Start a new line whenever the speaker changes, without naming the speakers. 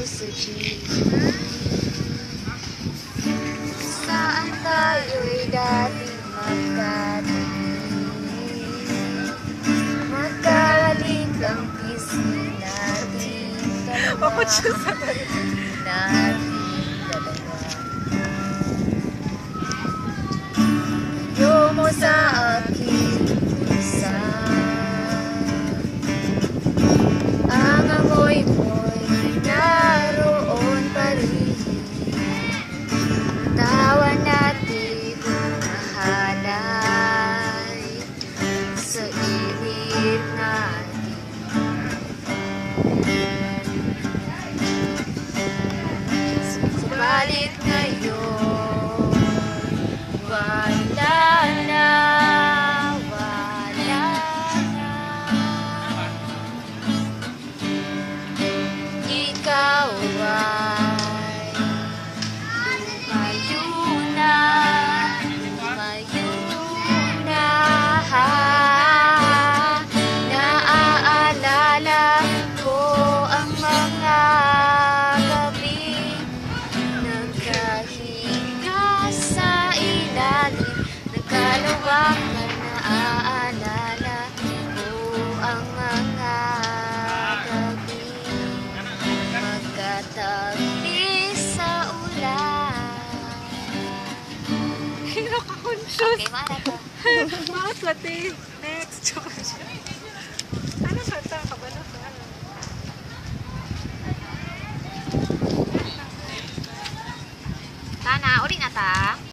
sa jeep. Saan tayo'y dating magkatingin, magkalik ang pisngi natin dalawa, Iyo mo sa aking pusa, ang amoy mo'y naroon pa rin. Tawa natin mahalay sa init natin. Subalit ngayon, wala na. Ikaw ay lumayo na, lumayo na. Naaalala ko ang mga gabi, nagkahiga sa ilalim, nagkalawang ka. Naaalala ko ang mga gabi, magkatabi sa ulan.
Nakakonscious.
Okay, mana to?
Bakit pati? Next, George. Ano kanta ka ba na?
Tana, uli na ta.